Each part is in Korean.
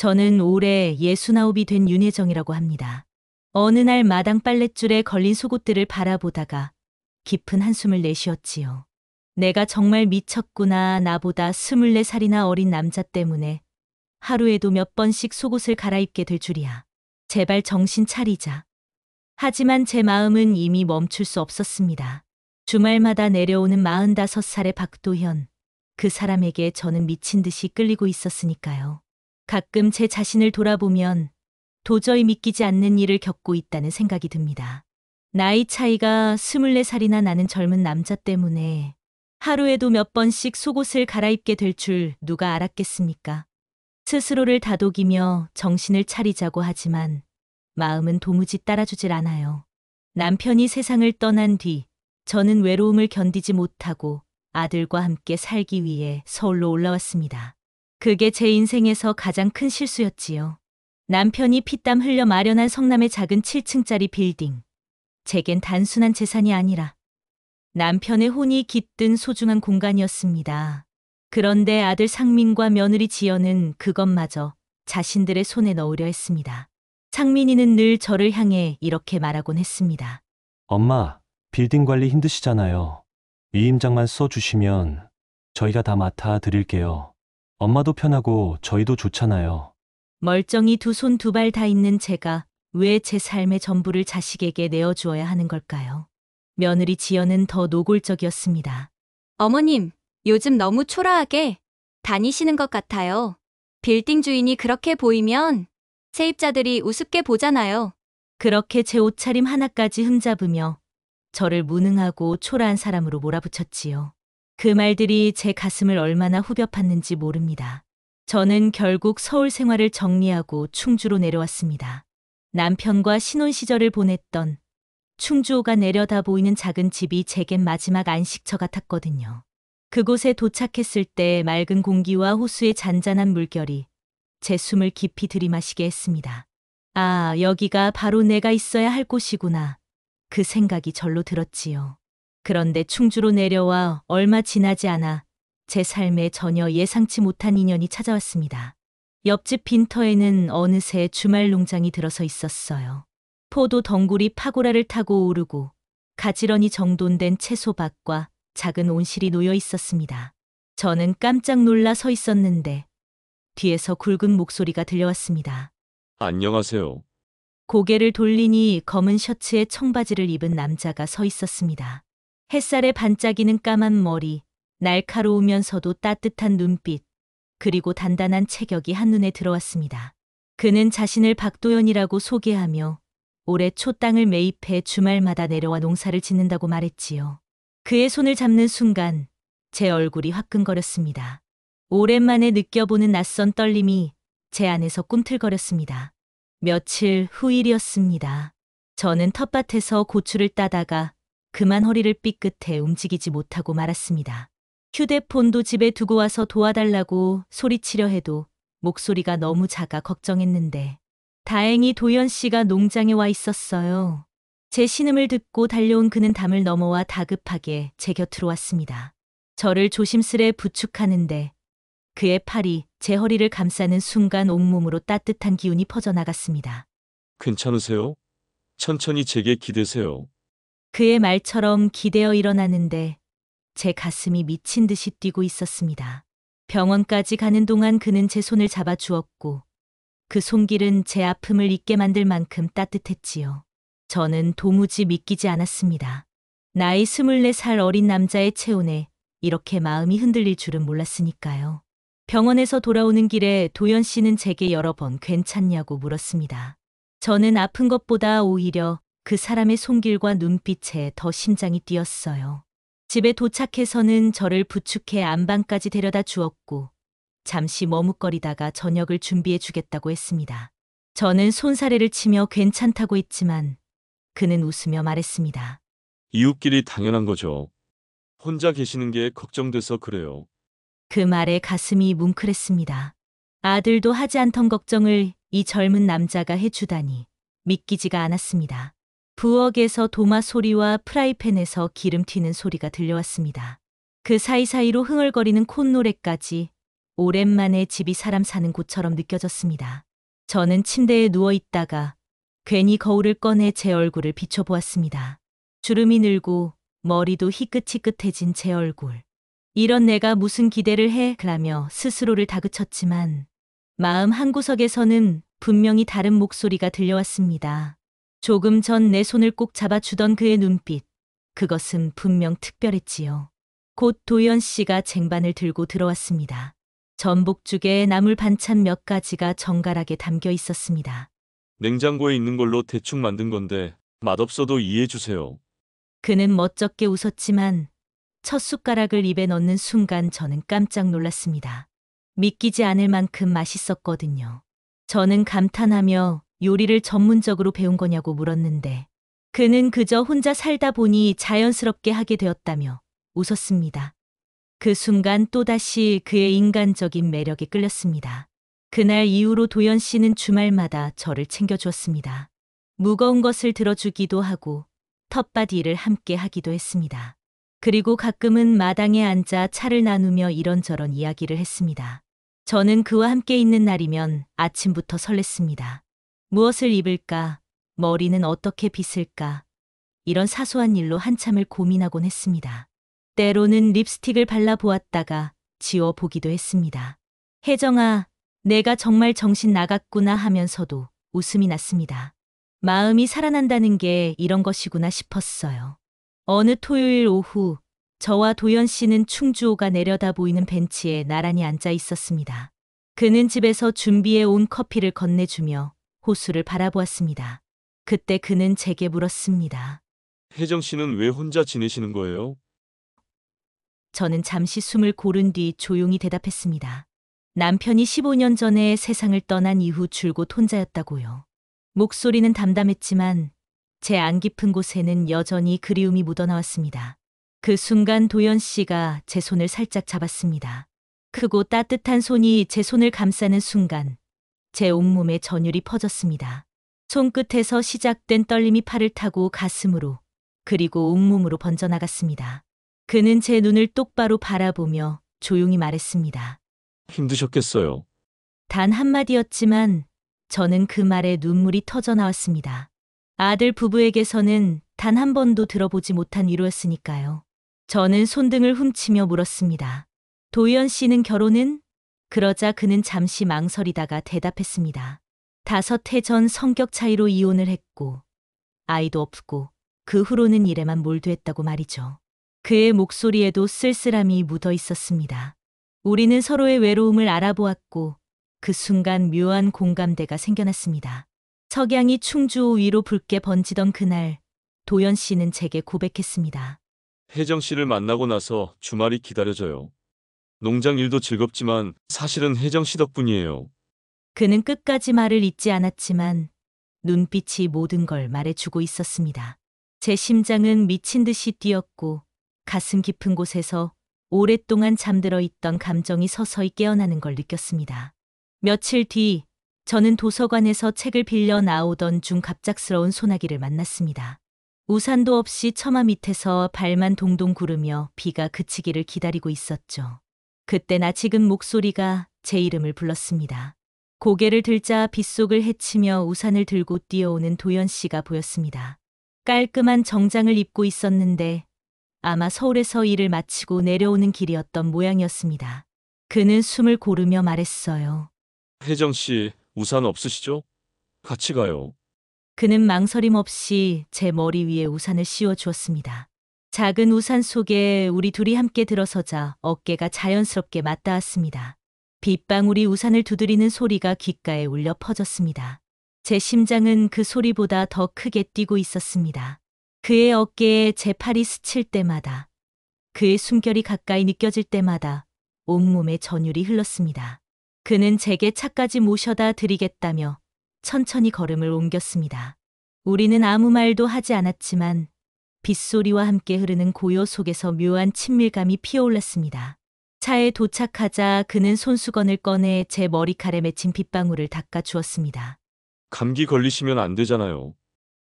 저는 올해 69이 된 윤혜정이라고 합니다. 어느 날 마당 빨랫줄에 걸린 속옷들을 바라보다가 깊은 한숨을 내쉬었지요. 내가 정말 미쳤구나. 나보다 24살이나 어린 남자 때문에 하루에도 몇 번씩 속옷을 갈아입게 될 줄이야. 제발 정신 차리자. 하지만 제 마음은 이미 멈출 수 없었습니다. 주말마다 내려오는 45살의 박도현. 그 사람에게 저는 미친 듯이 끌리고 있었으니까요. 가끔 제 자신을 돌아보면 도저히 믿기지 않는 일을 겪고 있다는 생각이 듭니다. 나이 차이가 24살이나 나는 젊은 남자 때문에 하루에도 몇 번씩 속옷을 갈아입게 될 줄 누가 알았겠습니까? 스스로를 다독이며 정신을 차리자고 하지만 마음은 도무지 따라주질 않아요. 남편이 세상을 떠난 뒤 저는 외로움을 견디지 못하고 아들과 함께 살기 위해 서울로 올라왔습니다. 그게 제 인생에서 가장 큰 실수였지요. 남편이 피땀 흘려 마련한 성남의 작은 7층짜리 빌딩. 제겐 단순한 재산이 아니라 남편의 혼이 깃든 소중한 공간이었습니다. 그런데 아들 상민과 며느리 지연은 그것마저 자신들의 손에 넣으려 했습니다. 상민이는 늘 저를 향해 이렇게 말하곤 했습니다. 엄마, 빌딩 관리 힘드시잖아요. 위임장만 써주시면 저희가 다 맡아 드릴게요. 엄마도 편하고 저희도 좋잖아요. 멀쩡히 두 손 두 발 다 있는 제가 왜 제 삶의 전부를 자식에게 내어주어야 하는 걸까요? 며느리 지연은 더 노골적이었습니다. 어머님, 요즘 너무 초라하게 다니시는 것 같아요. 빌딩 주인이 그렇게 보이면 세입자들이 우습게 보잖아요. 그렇게 제 옷차림 하나까지 흠잡으며 저를 무능하고 초라한 사람으로 몰아붙였지요. 그 말들이 제 가슴을 얼마나 후벼 팠는지 모릅니다. 저는 결국 서울 생활을 정리하고 충주로 내려왔습니다. 남편과 신혼 시절을 보냈던 충주호가 내려다 보이는 작은 집이 제겐 마지막 안식처 같았거든요. 그곳에 도착했을 때 맑은 공기와 호수의 잔잔한 물결이 제 숨을 깊이 들이마시게 했습니다. 아, 여기가 바로 내가 있어야 할 곳이구나. 그 생각이 절로 들었지요. 그런데 충주로 내려와 얼마 지나지 않아 제 삶에 전혀 예상치 못한 인연이 찾아왔습니다. 옆집 빈터에는 어느새 주말 농장이 들어서 있었어요. 포도 덩굴이 파고라를 타고 오르고 가지런히 정돈된 채소밭과 작은 온실이 놓여 있었습니다. 저는 깜짝 놀라 서 있었는데 뒤에서 굵은 목소리가 들려왔습니다. 안녕하세요. 고개를 돌리니 검은 셔츠에 청바지를 입은 남자가 서 있었습니다. 햇살에 반짝이는 까만 머리, 날카로우면서도 따뜻한 눈빛, 그리고 단단한 체격이 한눈에 들어왔습니다. 그는 자신을 박도연이라고 소개하며 올해 초 땅을 매입해 주말마다 내려와 농사를 짓는다고 말했지요. 그의 손을 잡는 순간 제 얼굴이 화끈거렸습니다. 오랜만에 느껴보는 낯선 떨림이 제 안에서 꿈틀거렸습니다. 며칠 후 일이었습니다. 저는 텃밭에서 고추를 따다가 그만 허리를 삐끗해 움직이지 못하고 말았습니다. 휴대폰도 집에 두고 와서 도와달라고 소리치려 해도 목소리가 너무 작아 걱정했는데 다행히 도연 씨가 농장에 와 있었어요. 제 신음을 듣고 달려온 그는 담을 넘어와 다급하게 제 곁으로 왔습니다. 저를 조심스레 부축하는데 그의 팔이 제 허리를 감싸는 순간 온몸으로 따뜻한 기운이 퍼져나갔습니다. 괜찮으세요? 천천히 제게 기대세요. 그의 말처럼 기대어 일어나는데 제 가슴이 미친 듯이 뛰고 있었습니다. 병원까지 가는 동안 그는 제 손을 잡아 주었고 그 손길은 제 아픔을 잊게 만들 만큼 따뜻했지요. 저는 도무지 믿기지 않았습니다. 나이 24살 어린 남자의 체온에 이렇게 마음이 흔들릴 줄은 몰랐으니까요. 병원에서 돌아오는 길에 도연 씨는 제게 여러 번 괜찮냐고 물었습니다. 저는 아픈 것보다 오히려 그 사람의 손길과 눈빛에 더 심장이 뛰었어요. 집에 도착해서는 저를 부축해 안방까지 데려다 주었고 잠시 머뭇거리다가 저녁을 준비해 주겠다고 했습니다. 저는 손사래를 치며 괜찮다고 했지만 그는 웃으며 말했습니다. 이웃끼리 당연한 거죠. 혼자 계시는 게 걱정돼서 그래요. 그 말에 가슴이 뭉클했습니다. 아들도 하지 않던 걱정을 이 젊은 남자가 해주다니 믿기지가 않았습니다. 부엌에서 도마 소리와 프라이팬에서 기름 튀는 소리가 들려왔습니다. 그 사이사이로 흥얼거리는 콧노래까지 오랜만에 집이 사람 사는 곳처럼 느껴졌습니다. 저는 침대에 누워 있다가 괜히 거울을 꺼내 제 얼굴을 비춰보았습니다. 주름이 늘고 머리도 희끗희끗해진 제 얼굴. 이런 내가 무슨 기대를 해? 라며 스스로를 다그쳤지만 마음 한구석에서는 분명히 다른 목소리가 들려왔습니다. 조금 전 내 손을 꼭 잡아주던 그의 눈빛. 그것은 분명 특별했지요. 곧 도연 씨가 쟁반을 들고 들어왔습니다. 전복죽에 나물 반찬 몇 가지가 정갈하게 담겨 있었습니다. 냉장고에 있는 걸로 대충 만든 건데 맛없어도 이해해 주세요. 그는 멋쩍게 웃었지만 첫 숟가락을 입에 넣는 순간 저는 깜짝 놀랐습니다. 믿기지 않을 만큼 맛있었거든요. 저는 감탄하며 요리를 전문적으로 배운 거냐고 물었는데 그는 그저 혼자 살다 보니 자연스럽게 하게 되었다며 웃었습니다. 그 순간 또다시 그의 인간적인 매력에 끌렸습니다. 그날 이후로 도연 씨는 주말마다 저를 챙겨주었습니다. 무거운 것을 들어주기도 하고 텃밭 일을 함께 하기도 했습니다. 그리고 가끔은 마당에 앉아 차를 나누며 이런저런 이야기를 했습니다. 저는 그와 함께 있는 날이면 아침부터 설렜습니다. 무엇을 입을까? 머리는 어떻게 빗을까? 이런 사소한 일로 한참을 고민하곤 했습니다. 때로는 립스틱을 발라보았다가 지워보기도 했습니다. 혜정아, 내가 정말 정신 나갔구나 하면서도 웃음이 났습니다. 마음이 살아난다는 게 이런 것이구나 싶었어요. 어느 토요일 오후, 저와 도연 씨는 충주호가 내려다 보이는 벤치에 나란히 앉아 있었습니다. 그는 집에서 준비해 온 커피를 건네주며 호수를 바라보았습니다. 그때 그는 제게 물었습니다. 혜정 씨는 왜 혼자 지내시는 거예요? 저는 잠시 숨을 고른 뒤 조용히 대답했습니다. 남편이 15년 전에 세상을 떠난 이후 줄곧 혼자였다고요. 목소리는 담담했지만 제 안 깊은 곳에는 여전히 그리움이 묻어나왔습니다. 그 순간 도연 씨가 제 손을 살짝 잡았습니다. 크고 따뜻한 손이 제 손을 감싸는 순간 제 온몸에 전율이 퍼졌습니다. 손끝에서 시작된 떨림이 팔을 타고 가슴으로 그리고 온몸으로 번져나갔습니다. 그는 제 눈을 똑바로 바라보며 조용히 말했습니다. 힘드셨겠어요. 단 한마디였지만 저는 그 말에 눈물이 터져 나왔습니다. 아들 부부에게서는 단 한 번도 들어보지 못한 위로였으니까요. 저는 손등을 훔치며 물었습니다. 도연 씨는 결혼은? 그러자 그는 잠시 망설이다가 대답했습니다. 5해 전 성격 차이로 이혼을 했고 아이도 없고 그 후로는 일에만 몰두했다고 말이죠. 그의 목소리에도 쓸쓸함이 묻어 있었습니다. 우리는 서로의 외로움을 알아보았고 그 순간 묘한 공감대가 생겨났습니다. 석양이 충주호 위로 붉게 번지던 그날 도연 씨는 제게 고백했습니다. 혜정 씨를 만나고 나서 주말이 기다려져요. 농장 일도 즐겁지만 사실은 혜정 씨 덕분이에요. 그는 끝까지 말을 잇지 않았지만 눈빛이 모든 걸 말해주고 있었습니다. 제 심장은 미친 듯이 뛰었고 가슴 깊은 곳에서 오랫동안 잠들어 있던 감정이 서서히 깨어나는 걸 느꼈습니다. 며칠 뒤 저는 도서관에서 책을 빌려 나오던 중 갑작스러운 소나기를 만났습니다. 우산도 없이 처마 밑에서 발만 동동 구르며 비가 그치기를 기다리고 있었죠. 그땐 아직은 목소리가 제 이름을 불렀습니다. 고개를 들자 빗속을 헤치며 우산을 들고 뛰어오는 도연 씨가 보였습니다. 깔끔한 정장을 입고 있었는데 아마 서울에서 일을 마치고 내려오는 길이었던 모양이었습니다. 그는 숨을 고르며 말했어요. 혜정 씨, 우산 없으시죠? 같이 가요. 그는 망설임 없이 제 머리 위에 우산을 씌워 주었습니다. 작은 우산 속에 우리 둘이 함께 들어서자 어깨가 자연스럽게 맞닿았습니다. 빗방울이 우산을 두드리는 소리가 귓가에 울려 퍼졌습니다. 제 심장은 그 소리보다 더 크게 뛰고 있었습니다. 그의 어깨에 제 팔이 스칠 때마다, 그의 숨결이 가까이 느껴질 때마다 온몸에 전율이 흘렀습니다. 그는 제게 차까지 모셔다 드리겠다며 천천히 걸음을 옮겼습니다. 우리는 아무 말도 하지 않았지만 빗소리와 함께 흐르는 고요 속에서 묘한 친밀감이 피어올랐습니다. 차에 도착하자 그는 손수건을 꺼내 제 머리칼에 맺힌 빗방울을 닦아 주었습니다. 감기 걸리시면 안 되잖아요.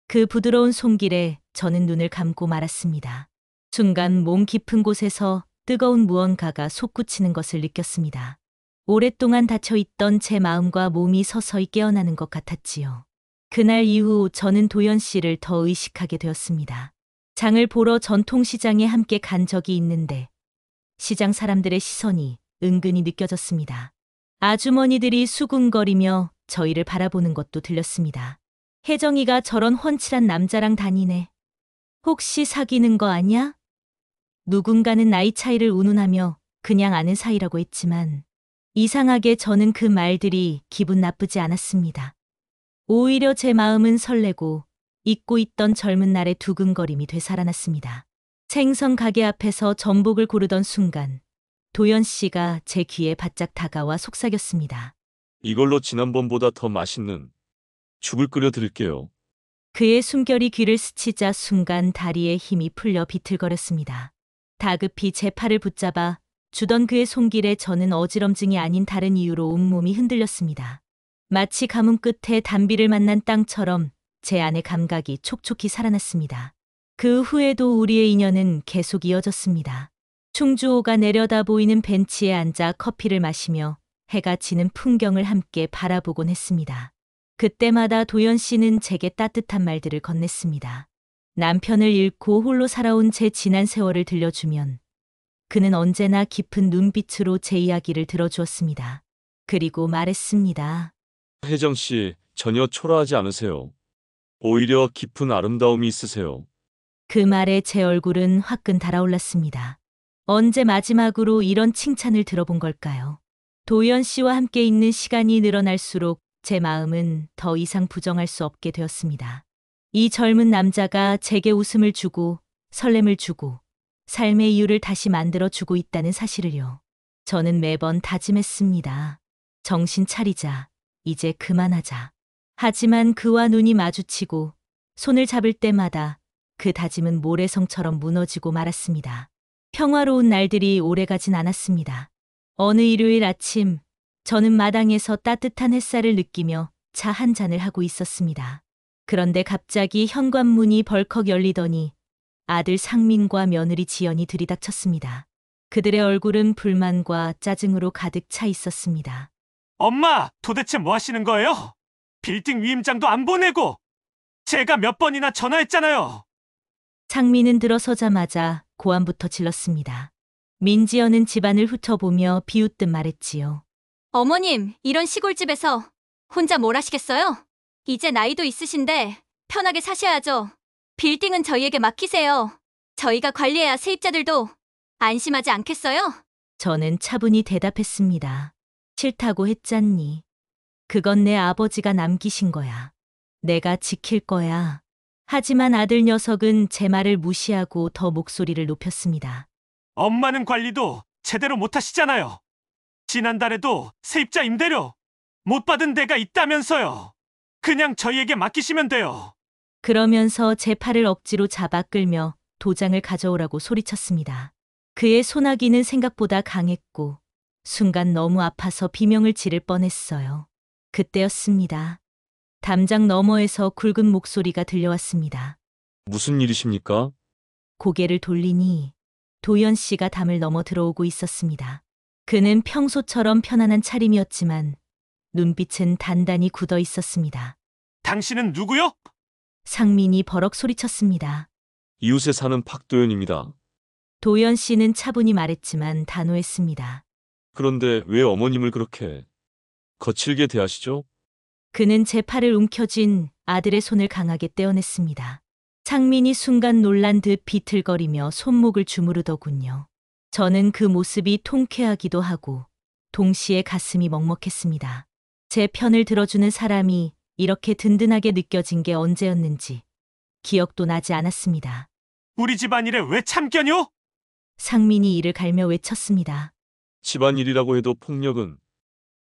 그 부드러운 손길에 저는 눈을 감고 말았습니다. 순간 몸 깊은 곳에서 뜨거운 무언가가 솟구치는 것을 느꼈습니다. 오랫동안 닫혀있던 제 마음과 몸이 서서히 깨어나는 것 같았지요. 그날 이후 저는 도연 씨를 더 의식하게 되었습니다. 장을 보러 전통시장에 함께 간 적이 있는데 시장 사람들의 시선이 은근히 느껴졌습니다. 아주머니들이 수군거리며 저희를 바라보는 것도 들렸습니다. 혜정이가 저런 훤칠한 남자랑 다니네. 혹시 사귀는 거 아냐? 누군가는 나이 차이를 운운하며 그냥 아는 사이라고 했지만 이상하게 저는 그 말들이 기분 나쁘지 않았습니다. 오히려 제 마음은 설레고 잊고 있던 젊은 날의 두근거림이 되살아났습니다. 생선 가게 앞에서 전복을 고르던 순간 도연 씨가 제 귀에 바짝 다가와 속삭였습니다. 이걸로 지난번보다 더 맛있는 죽을 끓여 드릴게요. 그의 숨결이 귀를 스치자 순간 다리에 힘이 풀려 비틀거렸습니다. 다급히 제 팔을 붙잡아 주던 그의 손길에 저는 어지럼증이 아닌 다른 이유로 온몸이 흔들렸습니다. 마치 가뭄 끝에 단비를 만난 땅처럼 제 안의 감각이 촉촉히 살아났습니다. 그 후에도 우리의 인연은 계속 이어졌습니다. 충주호가 내려다 보이는 벤치에 앉아 커피를 마시며 해가 지는 풍경을 함께 바라보곤 했습니다. 그때마다 도연 씨는 제게 따뜻한 말들을 건넸습니다. 남편을 잃고 홀로 살아온 제 지난 세월을 들려주면 그는 언제나 깊은 눈빛으로 제 이야기를 들어주었습니다. 그리고 말했습니다. 혜정 씨, 전혀 초라하지 않으세요. 오히려 깊은 아름다움이 있으세요. 그 말에 제 얼굴은 화끈 달아올랐습니다. 언제 마지막으로 이런 칭찬을 들어본 걸까요? 도연 씨와 함께 있는 시간이 늘어날수록 제 마음은 더 이상 부정할 수 없게 되었습니다. 이 젊은 남자가 제게 웃음을 주고 설렘을 주고 삶의 이유를 다시 만들어주고 있다는 사실을요. 저는 매번 다짐했습니다. 정신 차리자. 이제 그만하자. 하지만 그와 눈이 마주치고 손을 잡을 때마다 그 다짐은 모래성처럼 무너지고 말았습니다. 평화로운 날들이 오래가진 않았습니다. 어느 일요일 아침, 저는 마당에서 따뜻한 햇살을 느끼며 차 한 잔을 하고 있었습니다. 그런데 갑자기 현관문이 벌컥 열리더니 아들 상민과 며느리 지연이 들이닥쳤습니다. 그들의 얼굴은 불만과 짜증으로 가득 차 있었습니다. 엄마, 도대체 뭐 하시는 거예요? 빌딩 위임장도 안 보내고! 제가 몇 번이나 전화했잖아요! 상민은 들어서자마자 고함부터 질렀습니다. 민지연은 집안을 훑어보며 비웃듯 말했지요. 어머님, 이런 시골집에서 혼자 뭘 하시겠어요? 이제 나이도 있으신데 편하게 사셔야죠. 빌딩은 저희에게 맡기세요. 저희가 관리해야 세입자들도 안심하지 않겠어요? 저는 차분히 대답했습니다. 싫다고 했잖니. 그건 내 아버지가 남기신 거야. 내가 지킬 거야. 하지만 아들 녀석은 제 말을 무시하고 더 목소리를 높였습니다. 엄마는 관리도 제대로 못 하시잖아요. 지난달에도 세입자 임대료 못 받은 데가 있다면서요. 그냥 저희에게 맡기시면 돼요. 그러면서 제 팔을 억지로 잡아 끌며 도장을 가져오라고 소리쳤습니다. 그의 소나기는 생각보다 강했고 순간 너무 아파서 비명을 지를 뻔했어요. 그때였습니다. 담장 너머에서 굵은 목소리가 들려왔습니다. 무슨 일이십니까? 고개를 돌리니 도연 씨가 담을 넘어 들어오고 있었습니다. 그는 평소처럼 편안한 차림이었지만 눈빛은 단단히 굳어 있었습니다. 당신은 누구요? 상민이 버럭 소리쳤습니다. 이웃에 사는 박도연입니다. 도연 씨는 차분히 말했지만 단호했습니다. 그런데 왜 어머님을 그렇게 거칠게 대하시죠? 그는 제 팔을 움켜쥔 아들의 손을 강하게 떼어냈습니다. 상민이 순간 놀란 듯 비틀거리며 손목을 주무르더군요. 저는 그 모습이 통쾌하기도 하고 동시에 가슴이 먹먹했습니다. 제 편을 들어주는 사람이 이렇게 든든하게 느껴진 게 언제였는지 기억도 나지 않았습니다. 우리 집안일에 왜 참견요? 상민이 이를 갈며 외쳤습니다. 집안일이라고 해도 폭력은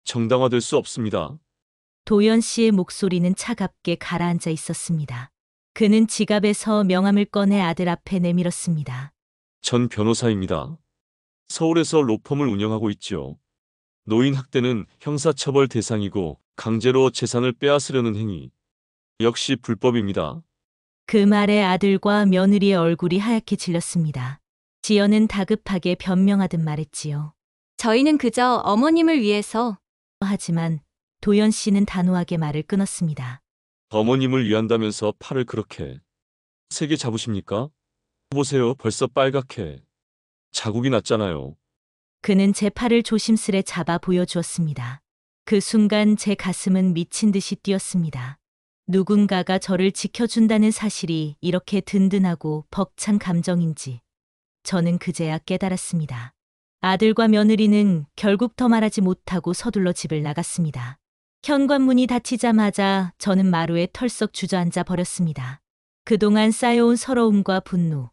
정당화될 수 없습니다. 도연 씨의 목소리는 차갑게 가라앉아 있었습니다. 그는 지갑에서 명함을 꺼내 아들 앞에 내밀었습니다. 전 변호사입니다. 서울에서 로펌을 운영하고 있지요. 노인 학대는 형사처벌 대상이고 강제로 재산을 빼앗으려는 행위 역시 불법입니다. 그 말에 아들과 며느리의 얼굴이 하얗게 질렸습니다. 지연은 다급하게 변명하듯 말했지요. 저희는 그저 어머님을 위해서. 하지만 도연 씨는 단호하게 말을 끊었습니다. 어머님을 위한다면서 팔을 그렇게 세게 잡으십니까? 보세요, 벌써 빨갛게 자국이 났잖아요. 그는 제 팔을 조심스레 잡아 보여주었습니다. 그 순간 제 가슴은 미친 듯이 뛰었습니다. 누군가가 저를 지켜준다는 사실이 이렇게 든든하고 벅찬 감정인지 저는 그제야 깨달았습니다. 아들과 며느리는 결국 더 말하지 못하고 서둘러 집을 나갔습니다. 현관문이 닫히자마자 저는 마루에 털썩 주저앉아 버렸습니다. 그동안 쌓여온 서러움과 분노,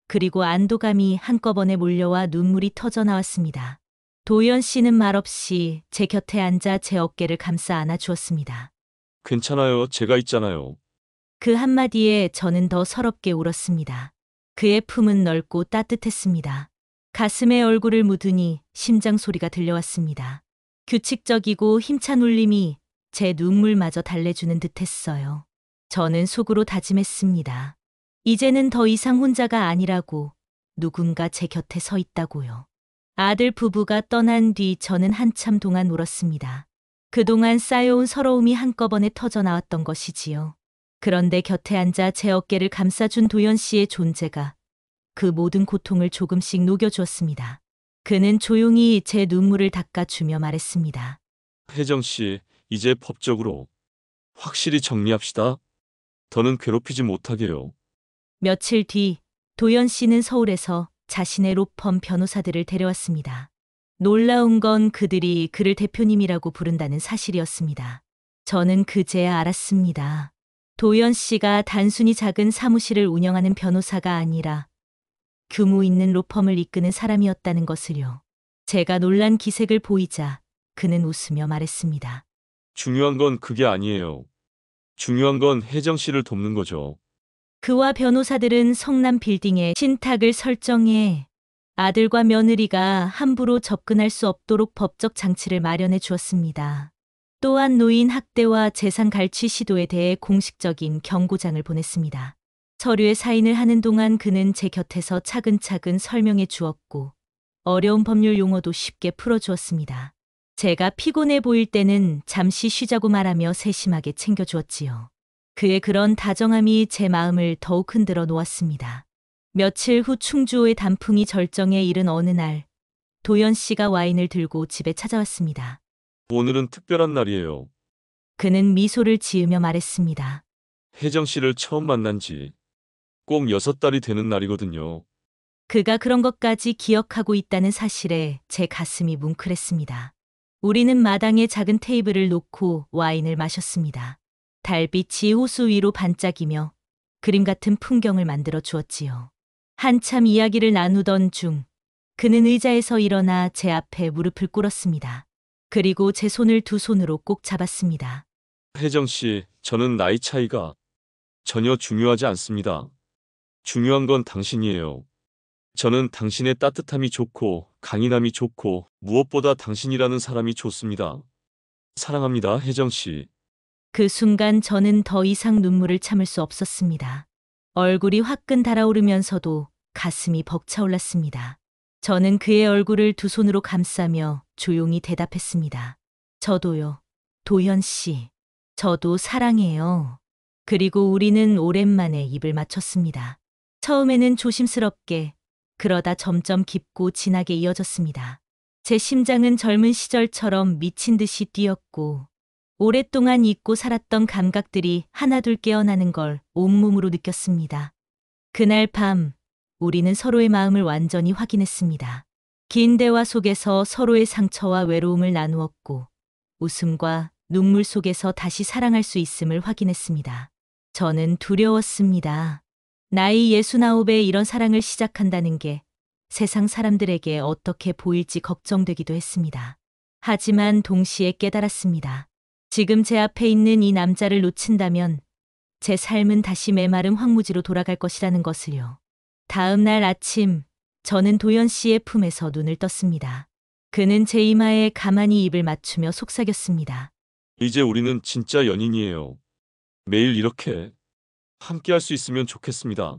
그리고 안도감이 한꺼번에 몰려와 눈물이 터져 나왔습니다. 도연 씨는 말없이 제 곁에 앉아 제 어깨를 감싸 안아 주었습니다. 괜찮아요. 제가 있잖아요. 그 한마디에 저는 더 서럽게 울었습니다. 그의 품은 넓고 따뜻했습니다. 가슴에 얼굴을 묻으니 심장 소리가 들려왔습니다. 규칙적이고 힘찬 울림이 제 눈물마저 달래주는 듯했어요. 저는 속으로 다짐했습니다. 이제는 더 이상 혼자가 아니라고, 누군가 제 곁에 서 있다고요. 아들 부부가 떠난 뒤 저는 한참 동안 울었습니다. 그동안 쌓여온 서러움이 한꺼번에 터져 나왔던 것이지요. 그런데 곁에 앉아 제 어깨를 감싸준 도연 씨의 존재가 그 모든 고통을 조금씩 녹여주었습니다. 그는 조용히 제 눈물을 닦아주며 말했습니다. 혜정 씨, 이제 법적으로 확실히 정리합시다. 더는 괴롭히지 못하게요. 며칠 뒤 도연 씨는 서울에서 자신의 로펌 변호사들을 데려왔습니다. 놀라운 건 그들이 그를 대표님이라고 부른다는 사실이었습니다. 저는 그제야 알았습니다. 도연 씨가 단순히 작은 사무실을 운영하는 변호사가 아니라 규모 있는 로펌을 이끄는 사람이었다는 것을요. 제가 놀란 기색을 보이자 그는 웃으며 말했습니다. 중요한 건 그게 아니에요. 중요한 건 혜정 씨를 돕는 거죠. 그와 변호사들은 성남 빌딩에 신탁을 설정해 아들과 며느리가 함부로 접근할 수 없도록 법적 장치를 마련해 주었습니다. 또한 노인 학대와 재산 갈취 시도에 대해 공식적인 경고장을 보냈습니다. 서류에 사인을 하는 동안 그는 제 곁에서 차근차근 설명해 주었고 어려운 법률 용어도 쉽게 풀어주었습니다. 제가 피곤해 보일 때는 잠시 쉬자고 말하며 세심하게 챙겨주었지요. 그의 그런 다정함이 제 마음을 더욱 흔들어 놓았습니다. 며칠 후 충주호의 단풍이 절정에 이른 어느 날, 도연 씨가 와인을 들고 집에 찾아왔습니다. 오늘은 특별한 날이에요. 그는 미소를 지으며 말했습니다. 혜정 씨를 처음 만난 지 꼭 6달이 되는 날이거든요. 그가 그런 것까지 기억하고 있다는 사실에 제 가슴이 뭉클했습니다. 우리는 마당에 작은 테이블을 놓고 와인을 마셨습니다. 달빛이 호수 위로 반짝이며 그림 같은 풍경을 만들어 주었지요. 한참 이야기를 나누던 중 그는 의자에서 일어나 제 앞에 무릎을 꿇었습니다. 그리고 제 손을 두 손으로 꼭 잡았습니다. 혜정 씨, 저는 나이 차이가 전혀 중요하지 않습니다. 중요한 건 당신이에요. 저는 당신의 따뜻함이 좋고 강인함이 좋고 무엇보다 당신이라는 사람이 좋습니다. 사랑합니다, 혜정 씨. 그 순간 저는 더 이상 눈물을 참을 수 없었습니다. 얼굴이 화끈 달아오르면서도 가슴이 벅차올랐습니다. 저는 그의 얼굴을 두 손으로 감싸며 조용히 대답했습니다. 저도요, 도연 씨. 저도 사랑해요. 그리고 우리는 오랜만에 입을 맞췄습니다. 처음에는 조심스럽게, 그러다 점점 깊고 진하게 이어졌습니다. 제 심장은 젊은 시절처럼 미친 듯이 뛰었고, 오랫동안 잊고 살았던 감각들이 하나둘 깨어나는 걸 온몸으로 느꼈습니다. 그날 밤, 우리는 서로의 마음을 완전히 확인했습니다. 긴 대화 속에서 서로의 상처와 외로움을 나누었고, 웃음과 눈물 속에서 다시 사랑할 수 있음을 확인했습니다. 저는 두려웠습니다. 나이 69에 이런 사랑을 시작한다는 게 세상 사람들에게 어떻게 보일지 걱정되기도 했습니다. 하지만 동시에 깨달았습니다. 지금 제 앞에 있는 이 남자를 놓친다면 제 삶은 다시 메마른 황무지로 돌아갈 것이라는 것을요. 다음 날 아침, 저는 도연 씨의 품에서 눈을 떴습니다. 그는 제 이마에 가만히 입을 맞추며 속삭였습니다. 이제 우리는 진짜 연인이에요. 매일 이렇게 함께 할 수 있으면 좋겠습니다.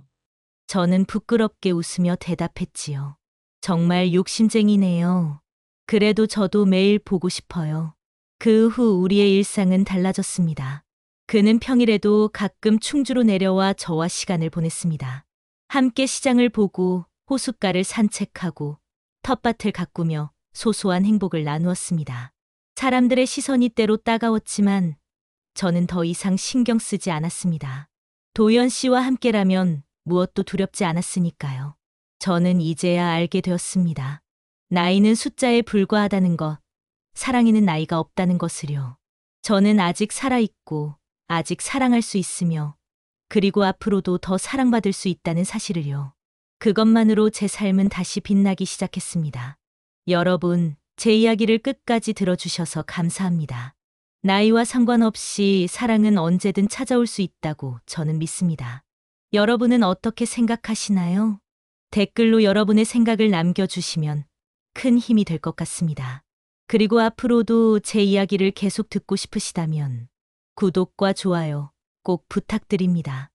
저는 부끄럽게 웃으며 대답했지요. 정말 욕심쟁이네요. 그래도 저도 매일 보고 싶어요. 그 후 우리의 일상은 달라졌습니다. 그는 평일에도 가끔 충주로 내려와 저와 시간을 보냈습니다. 함께 시장을 보고 호숫가를 산책하고 텃밭을 가꾸며 소소한 행복을 나누었습니다. 사람들의 시선이 때로 따가웠지만 저는 더 이상 신경 쓰지 않았습니다. 도연 씨와 함께라면 무엇도 두렵지 않았으니까요. 저는 이제야 알게 되었습니다. 나이는 숫자에 불과하다는 것, 사랑에는 나이가 없다는 것을요. 저는 아직 살아있고 아직 사랑할 수 있으며 그리고 앞으로도 더 사랑받을 수 있다는 사실을요. 그것만으로 제 삶은 다시 빛나기 시작했습니다. 여러분, 제 이야기를 끝까지 들어주셔서 감사합니다. 나이와 상관없이 사랑은 언제든 찾아올 수 있다고 저는 믿습니다. 여러분은 어떻게 생각하시나요? 댓글로 여러분의 생각을 남겨주시면 큰 힘이 될 것 같습니다. 그리고 앞으로도 제 이야기를 계속 듣고 싶으시다면 구독과 좋아요 꼭 부탁드립니다.